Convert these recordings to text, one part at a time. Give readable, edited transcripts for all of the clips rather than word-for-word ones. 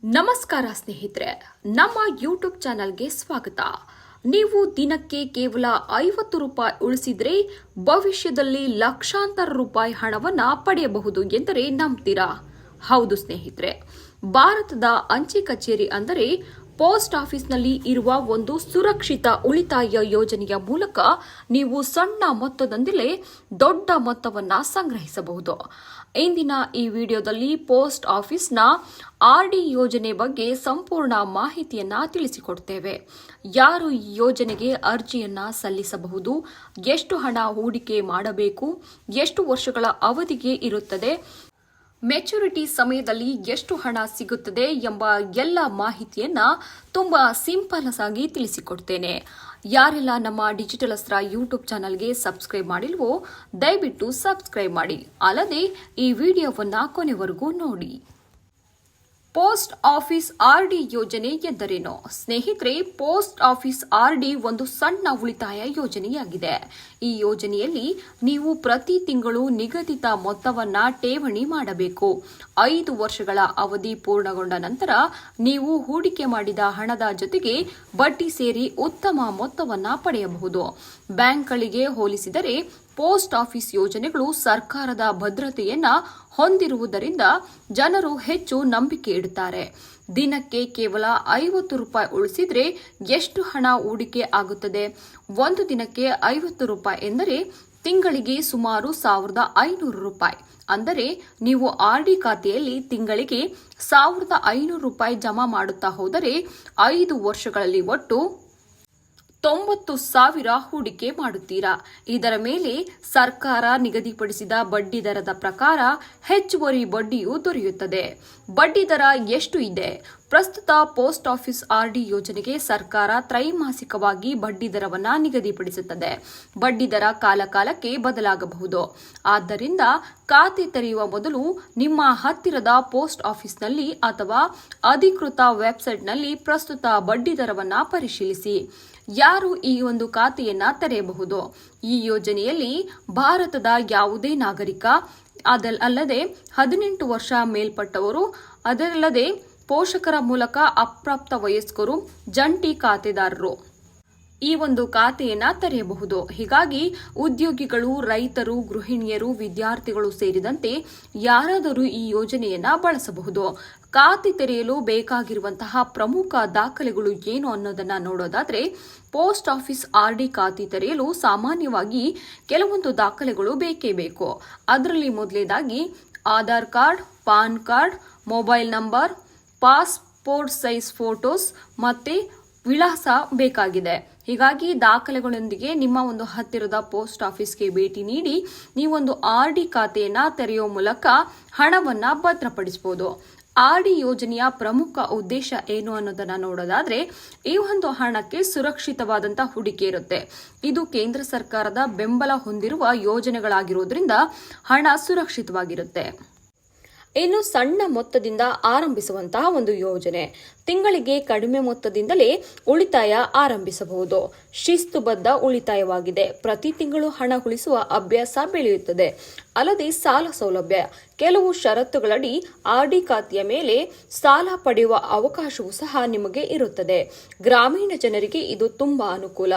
ನಮಸ್ಕಾರ ಸ್ನೇಹಿತರೆ, ನಮ್ಮ ಯೂಟ್ಯೂಬ್ ಚಾನಲ್ಗೆ ಸ್ವಾಗತ. ನೀವು ದಿನಕ್ಕೆ ಕೇವಲ 50 ರೂಪಾಯಿ ಉಳಿಸಿದ್ರೆ ಭವಿಷ್ಯದಲ್ಲಿ ಲಕ್ಷಾಂತರ ರೂಪಾಯಿ ಹಣವನ್ನ ಪಡೆಯಬಹುದು ಎಂದರೆ ನಂಬ್ತೀರಾ? ಹೌದು ಸ್ನೇಹಿತರೆ, ಭಾರತದ ಅಂಚೆ ಕಚೇರಿ ಅಂದರೆ ಪೋಸ್ಟ್ ಆಫೀಸ್ನಲ್ಲಿ ಇರುವ ಒಂದು ಸುರಕ್ಷಿತ ಉಳಿತಾಯ ಯೋಜನೆಯ ಮೂಲಕ ನೀವು ಸಣ್ಣ ಮೊತ್ತದಿಂದಲೇ ದೊಡ್ಡ ಮೊತ್ತವನ್ನ ಸಂಗ್ರಹಿಸಬಹುದು. ಇಂದಿನ ಈ ವಿಡಿಯೋದಲ್ಲಿ ಪೋಸ್ಟ್ ಆಫೀಸ್ನ ಆರ್ಡಿ ಯೋಜನೆ ಬಗ್ಗೆ ಸಂಪೂರ್ಣ ಮಾಹಿತಿಯನ್ನ ತಿಳಿಸಿಕೊಡ್ತೇವೆ. ಯಾರು ಈ ಯೋಜನೆಗೆ ಅರ್ಜಿಯನ್ನ ಸಲ್ಲಿಸಬಹುದು, ಎಷ್ಟು ಹಣ ಹೂಡಿಕೆ ಮಾಡಬೇಕು, ಎಷ್ಟು ವರ್ಷಗಳ ಅವಧಿಗೆ ಇರುತ್ತದೆ, ಮೆಚುರಿಟಿ ಸಮಯದಲ್ಲಿ ಎಷ್ಟು ಹಣ ಸಿಗುತ್ತದೆ ಎಂಬ ಎಲ್ಲ ಮಾಹಿತಿಯನ್ನ ತುಂಬಾ ಸಿಂಪಲ್ ಆಗಿ ತಿಳಿಸಿಕೊಡ್ತೇನೆ. ಯಾರೆಲ್ಲ ನಮ್ಮ ಡಿಜಿಟಲ್ ಅಸ್ತ್ರ ಯೂಟ್ಯೂಬ್ ಚಾನಲ್ಗೆ ಸಬ್ಸ್ಕ್ರೈಬ್ ಮಾಡಿಲ್ವೋ ದಯವಿಟ್ಟು ಸಬ್ಸ್ಕ್ರೈಬ್ ಮಾಡಿ. ಅಲ್ಲದೆ ಈ ವಿಡಿಯೋವನ್ನ ಕೊನೆವರೆಗೂ ನೋಡಿ. ಪೋಸ್ಟ್ ಆಫೀಸ್ ಆರ್ಡಿ ಯೋಜನೆ ಎಂದರೇನು? ಸ್ನೇಹಿತರೆ, ಪೋಸ್ಟ್ ಆಫೀಸ್ ಆರ್ಡಿ ಒಂದು ಸಣ್ಣ ಉಳಿತಾಯ ಯೋಜನೆಯಾಗಿದೆ. ಈ ಯೋಜನೆಯಲ್ಲಿ ನೀವು ಪ್ರತಿ ತಿಂಗಳು ನಿಗದಿತ ಮೊತ್ತವನ್ನ ಠೇವಣಿ ಮಾಡಬೇಕು. 5 ವರ್ಷಗಳ ಅವಧಿ ಪೂರ್ಣಗೊಂಡ ನಂತರ ನೀವು ಹೂಡಿಕೆ ಮಾಡಿದ ಹಣದ ಜೊತೆಗೆ ಬಡ್ಡಿ ಸೇರಿ ಉತ್ತಮ ಮೊತ್ತವನ್ನ ಪಡೆಯಬಹುದು. ಬ್ಯಾಂಕ್ಗಳಿಗೆ ಹೋಲಿಸಿದರೆ ಪೋಸ್ಟ್ ಆಫೀಸ್ ಯೋಜನೆಗಳು ಸರ್ಕಾರದ ಭದ್ರತೆಯನ್ನ ಹೊಂದಿರುವುದರಿಂದ ಜನರು ಹೆಚ್ಚು ನಂಬಿಕೆ ಇಡುತ್ತಾರೆ. ದಿನಕ್ಕೆ ಕೇವಲ 50 ರೂಪಾಯಿ ಉಳಿಸಿದ್ರೆ ಎಷ್ಟು ಹಣ ಹೂಡಿಕೆ ಆಗುತ್ತದೆ? ಒಂದು ದಿನಕ್ಕೆ 50 ರೂಪಾಯಿ ಎಂದರೆ ತಿಂಗಳಿಗೆ ಸುಮಾರು 1500 ರೂಪಾಯಿ. ಅಂದರೆ ನೀವು ಆರ್ಡಿ ಖಾತೆಯಲ್ಲಿ ತಿಂಗಳಿಗೆ 1500 ರೂಪಾಯಿ ಜಮಾ ಮಾಡುತ್ತಾ ಹೋದರೆ 5 ವರ್ಷಗಳಲ್ಲಿ ಒಟ್ಟು 90,000 ಹೂಡಿಕೆ ಮಾಡುತ್ತೀರಾ. ಇದರ ಮೇಲೆ ಸರ್ಕಾರ ನಿಗದಿಪಡಿಸಿದ ಬಡ್ಡಿ ದರದ ಪ್ರಕಾರ ಹೆಚ್ಚುವರಿ ಬಡ್ಡಿಯೂ ದೊರೆಯುತ್ತದೆ. ಬಡ್ಡಿ ದರ ಎಷ್ಟು ಇದೆ? ಪ್ರಸ್ತುತ ಪೋಸ್ಟ್ ಆಫೀಸ್ ಆರ್ಡಿ ಯೋಜನೆಗೆ ಸರ್ಕಾರ ತ್ರೈಮಾಸಿಕವಾಗಿ ಬಡ್ಡಿ ದರವನ್ನು ನಿಗದಿಪಡಿಸುತ್ತದೆ. ಬಡ್ಡಿ ದರ ಕಾಲಕಾಲಕ್ಕೆ ಬದಲಾಗಬಹುದು. ಆದ್ದರಿಂದ ಖಾತೆ ತೆರೆಯುವ ಮೊದಲು ನಿಮ್ಮ ಹತ್ತಿರದ ಪೋಸ್ಟ್ ಆಫೀಸ್ನಲ್ಲಿ ಅಥವಾ ಅಧಿಕೃತ ವೆಬ್ಸೈಟ್ನಲ್ಲಿ ಪ್ರಸ್ತುತ ಬಡ್ಡಿ ದರವನ್ನು ಪರಿಶೀಲಿಸಿ. ಯಾರು ಈ ಒಂದು ಖಾತೆಯನ್ನ ತೆರೆಯಬಹುದು? ಈ ಯೋಜನೆಯಲ್ಲಿ ಭಾರತದ ಯಾವುದೇ ನಾಗರಿಕ, ಅಲ್ಲದೆ 18 ವರ್ಷ ಮೇಲ್ಪಟ್ಟವರು, ಅದಲ್ಲದೆ ಪೋಷಕರ ಮೂಲಕ ಅಪ್ರಾಪ್ತ ವಯಸ್ಕರು, ಜಂಟಿ ಖಾತೆದಾರರು ಈ ಒಂದು ಖಾತೆಯನ್ನ ತೆರೆಯಬಹುದು. ಹೀಗಾಗಿ ಉದ್ಯೋಗಿಗಳು, ರೈತರು, ಗೃಹಿಣಿಯರು, ವಿದ್ಯಾರ್ಥಿಗಳು ಸೇರಿದಂತೆ ಯಾರಾದರೂ ಈ ಯೋಜನೆಯನ್ನ ಬಳಸಬಹುದು. ಖಾತೆ ತೆರೆಯಲು ಬೇಕಾಗಿರುವಂತಹ ಪ್ರಮುಖ ದಾಖಲೆಗಳು ಏನು ಅನ್ನೋದನ್ನ ನೋಡೋದಾದ್ರೆ, ಪೋಸ್ಟ್ ಆಫೀಸ್ ಆರ್ಡಿ ಖಾತೆ ತೆರೆಯಲು ಸಾಮಾನ್ಯವಾಗಿ ಕೆಲವೊಂದು ದಾಖಲೆಗಳು ಬೇಕೇ ಬೇಕು. ಅದರಲ್ಲಿ ಮೊದಲನೇದಾಗಿ Aadhaar card, PAN card, mobile number, passport size photos ಮತ್ತೆ ವಿಳಾಸ ಬೇಕಾಗಿದೆ. ಹೀಗಾಗಿ ದಾಖಲೆಗಳೊಂದಿಗೆ ನಿಮ್ಮ ಒಂದು ಹತ್ತಿರದ ಪೋಸ್ಟ್ ಆಫೀಸ್ಗೆ ಭೇಟಿ ನೀಡಿ ನೀವೊಂದು ಆರ್ಡಿ ಖಾತೆಯನ್ನ ತೆರೆಯುವ ಮೂಲಕ ಹಣವನ್ನ ಭದ್ರಪಡಿಸಬಹುದು. ಆರ್ಡಿ ಯೋಜನೆಯ ಪ್ರಮುಖ ಉದ್ದೇಶ ಏನು ಅನ್ನೋದನ್ನ ನೋಡೋದಾದ್ರೆ, ಈ ಒಂದು ಹಣಕ್ಕೆ ಸುರಕ್ಷಿತವಾದಂತಹ ಹೂಡಿಕೆ ಇರುತ್ತೆ. ಇದು ಕೇಂದ್ರ ಸರ್ಕಾರದ ಬೆಂಬಲ ಹೊಂದಿರುವ ಯೋಜನೆಗಳಾಗಿರೋದ್ರಿಂದ ಹಣ ಸುರಕ್ಷಿತವಾಗಿರುತ್ತೆ. ಇನ್ನು ಸಣ್ಣ ಮೊತ್ತದಿಂದ ಆರಂಭಿಸುವಂತಹ ಒಂದು ಯೋಜನೆ. ತಿಂಗಳಿಗೆ ಕಡಿಮೆ ಮೊತ್ತದಿಂದಲೇ ಉಳಿತಾಯ ಆರಂಭಿಸಬಹುದು. ಶಿಸ್ತುಬದ್ಧ ಉಳಿತಾಯವಾಗಿದೆ. ಪ್ರತಿ ತಿಂಗಳು ಹಣ ಉಳಿಸುವ ಅಭ್ಯಾಸ ಬೆಳೆಯುತ್ತದೆ. ಅಲ್ಲದೆ ಸಾಲ ಸೌಲಭ್ಯ. ಕೆಲವು ಷರತ್ತುಗಳಡಿ ಆರ್ಡಿ ಖಾತೆಯ ಮೇಲೆ ಸಾಲ ಪಡೆಯುವ ಅವಕಾಶವೂ ಸಹ ನಿಮಗೆ ಇರುತ್ತದೆ. ಗ್ರಾಮೀಣ ಜನರಿಗೆ ಇದು ತುಂಬಾ ಅನುಕೂಲ.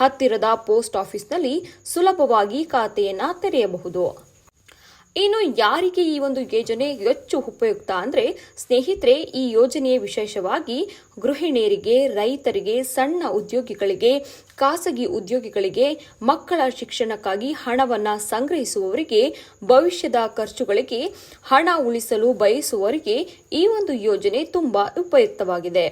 ಹತ್ತಿರದ ಪೋಸ್ಟ್ ಆಫೀಸ್ನಲ್ಲಿ ಸುಲಭವಾಗಿ ಖಾತೆಯನ್ನ ತೆರೆಯಬಹುದು. ಇನ್ನು ಯಾರಿಗೆ ಈ ಒಂದು ಯೋಜನೆ ಹೆಚ್ಚು ಉಪಯುಕ್ತ ಅಂದ್ರೆ, ಸ್ನೇಹಿತರೆ, ಈ ಯೋಜನೆ ವಿಶೇಷವಾಗಿ ಗೃಹಿಣಿಯರಿಗೆ, ರೈತರಿಗೆ, ಸಣ್ಣ ಉದ್ಯೋಗಿಗಳಿಗೆ, ಖಾಸಗಿ ಉದ್ಯೋಗಿಗಳಿಗೆ, ಮಕ್ಕಳ ಶಿಕ್ಷಣಕ್ಕಾಗಿ ಹಣವನ್ನ ಸಂಗ್ರಹಿಸುವವರಿಗೆ, ಭವಿಷ್ಯದ ಖರ್ಚುಗಳಿಗೆ ಹಣ ಉಳಿಸಲು ಬಯಸುವವರಿಗೆ ಈ ಒಂದು ಯೋಜನೆ ತುಂಬಾ ಉಪಯುಕ್ತವಾಗಿದೆ.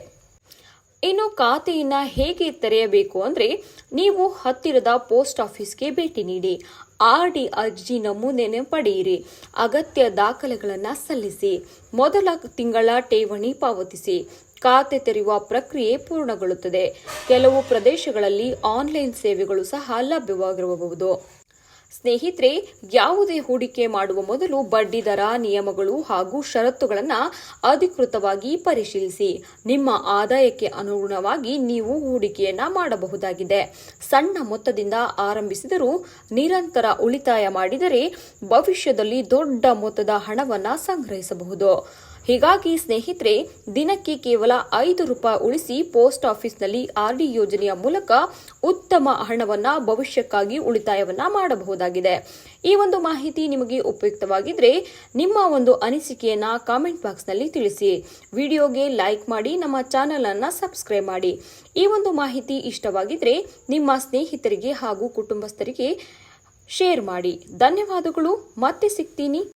ಇನ್ನು ಖಾತೆಯನ್ನ ಹೇಗೆ ತೆರೆಯಬೇಕು ಅಂದ್ರೆ, ನೀವು ಹತ್ತಿರದ ಪೋಸ್ಟ್ ಆಫೀಸ್ಗೆ ಭೇಟಿ ನೀಡಿ, ಆರ್ಡಿ ಅರ್ಜಿ ನಮೂನೆಯನ್ನು ಪಡೆಯಿರಿ, ಅಗತ್ಯ ದಾಖಲೆಗಳನ್ನು ಸಲ್ಲಿಸಿ, ಮೊದಲ ತಿಂಗಳ ಠೇವಣಿ ಪಾವತಿಸಿ. ಖಾತೆ ತೆರೆಯುವ ಪ್ರಕ್ರಿಯೆ ಪೂರ್ಣಗೊಳ್ಳುತ್ತದೆ. ಕೆಲವು ಪ್ರದೇಶಗಳಲ್ಲಿ ಆನ್ಲೈನ್ ಸೇವೆಗಳು ಸಹ ಲಭ್ಯವಾಗಿರಬಹುದು. ಸ್ನೇಹಿತರೆ, ಯಾವುದೇ ಹೂಡಿಕೆ ಮಾಡುವ ಮೊದಲು ಬಡ್ಡಿ ದರ, ನಿಯಮಗಳು ಹಾಗೂ ಷರತ್ತುಗಳನ್ನು ಅಧಿಕೃತವಾಗಿ ಪರಿಶೀಲಿಸಿ. ನಿಮ್ಮ ಆದಾಯಕ್ಕೆ ಅನುಗುಣವಾಗಿ ನೀವು ಹೂಡಿಕೆಯನ್ನ ಮಾಡಬಹುದಾಗಿದೆ. ಸಣ್ಣ ಮೊತ್ತದಿಂದ ಆರಂಭಿಸಿದರೂ ನಿರಂತರ ಉಳಿತಾಯ ಮಾಡಿದರೆ ಭವಿಷ್ಯದಲ್ಲಿ ದೊಡ್ಡ ಮೊತ್ತದ ಹಣವನ್ನು ಸಂಗ್ರಹಿಸಬಹುದು. ಹೀಗಾಗಿ ಸ್ನೇಹಿತರೆ, ದಿನಕ್ಕೆ ಕೇವಲ 5 ರೂಪಾಯಿ ಉಳಿಸಿ ಪೋಸ್ಟ್ ಆಫೀಸ್ನಲ್ಲಿ ಆರ್ಡಿ ಯೋಜನೆಯ ಮೂಲಕ ಉತ್ತಮ ಹಣವನ್ನ ಭವಿಷ್ಯಕ್ಕಾಗಿ ಉಳಿತಾಯವನ್ನ ಮಾಡಬಹುದಾಗಿದೆ. ಈ ಒಂದು ಮಾಹಿತಿ ನಿಮಗೆ ಉಪಯುಕ್ತವಾಗಿದ್ರೆ ನಿಮ್ಮ ಒಂದು ಅನಿಸಿಕೆಯನ್ನ ಕಾಮೆಂಟ್ ಬಾಕ್ಸ್ನಲ್ಲಿ ತಿಳಿಸಿ. ವಿಡಿಯೋಗೆ ಲೈಕ್ ಮಾಡಿ, ನಮ್ಮ ಚಾನೆಲ್ ಅನ್ನ ಸಬ್ಸ್ಕ್ರೈಬ್ ಮಾಡಿ. ಈ ಒಂದು ಮಾಹಿತಿ ಇಷ್ಟವಾಗಿದ್ರೆ ನಿಮ್ಮ ಸ್ನೇಹಿತರಿಗೆ ಹಾಗೂ ಕುಟುಂಬಸ್ಥರಿಗೆ ಶೇರ್ ಮಾಡಿ. ಧನ್ಯವಾದಗಳು. ಮತ್ತೆ ಸಿಗ್ತೀನಿ.